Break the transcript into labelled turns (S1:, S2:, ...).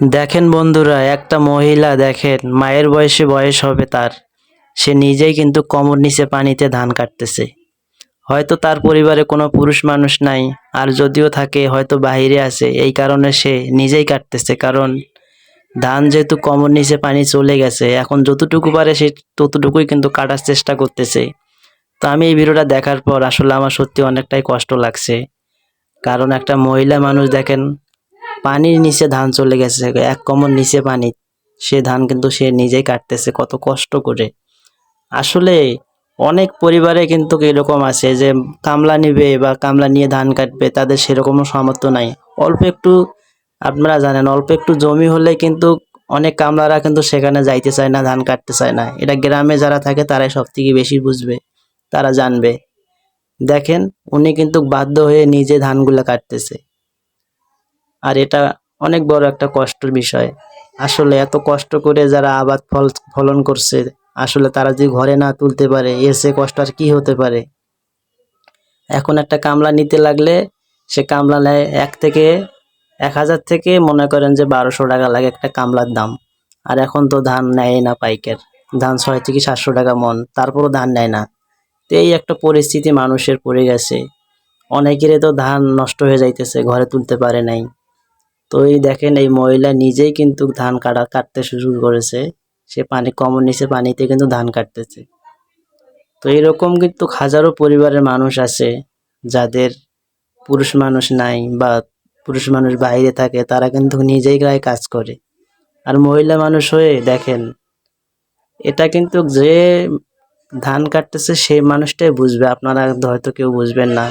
S1: দেখেন বন্ধুরা, একটা মহিলা দেখেন মায়ের বয়স হবে তার। সে নিজেই কিন্তু কোমর নিচে পানিতে ধান কাটতেছে। হয়তো তার পরিবারে কোনো পুরুষ মানুষ নাই, আর যদিও থাকে হয়তো বাহিরে আছে, এই কারণে সে নিজেই কাটতেছে। কারণ ধান যেহেতু কোমর নিচে পানি চলে গেছে, এখন যতটুকু পারে সে ততটুকুই কিন্তু কাটার চেষ্টা করতেছে। তো আমি এই ভিডিওটা দেখার পর আসলে আমার সত্যি অনেকটাই কষ্ট লাগছে। কারণ একটা মহিলা মানুষ দেখেন, পানির নিচে ধান চলে গেছে, এক কোমর নিচে পানি, সে ধান কিন্তু সে নিজেই কাটতেছে কত কষ্ট করে। আসলে অনেক পরিবারে কিন্তু এরকম আছে যে কামলা নিবে বা কামলা নিয়ে ধান কাটবে, তাদের সেরকমও সামর্থ্য নাই। অল্প একটু, আপনারা জানেন, অল্প একটু জমি হলে কিন্তু অনেক কামলারা কিন্তু সেখানে যাইতে চায় না, ধান কাটতে চায় না। এটা গ্রামে যারা থাকে তারাই সব থেকে বেশি বুঝবে, তারা জানবে। দেখেন, উনি কিন্তু বাধ্য হয়ে নিজে ধানগুলো কাটতেছে। আর এটা অনেক বড় একটা কষ্টের বিষয়। আসলে এত কষ্ট করে যারা ফলন করছে, আসলে তারা যদি ঘরে না তুলতে পারে, এর চেয়ে কষ্ট আর কি হতে পারে। এখন একটা কামলা নিতে লাগলে সে কামলা নেয় 1,000 থেকে মনে করেন যে 1200 টাকা লাগে একটা কামলার দাম। আর এখন তো ধান নেয় না পাইকার, ধান 600 থেকে 700 টাকা মন, তারপরও ধান নেয় না। তো এই একটা পরিস্থিতি মানুষের পড়ে গেছে। অনেকেরই তো ধান নষ্ট হয়ে যাইতেছে, ঘরে তুলতে পারে নাই। তো এই দেখেন, এই মহিলা নিজেই কিন্তু ধান কাটতে শুরু করেছে। সে কোমর নিচে পানিতে কিন্তু ধান কাটতেছে। তো এরকম কিন্তু হাজারো পরিবারের মানুষ আছে যাদের পুরুষ মানুষ নাই, বা পুরুষ মানুষ বাইরে থাকে, তারা কিন্তু নিজেই গায়ে কাজ করে। আর মহিলা মানুষ হয়ে দেখেন, এটা কিন্তু যে ধান কাটতেছে সেই মানুষটাই বুঝবে, আপনারা হয়তো কেউ বুঝবেন না।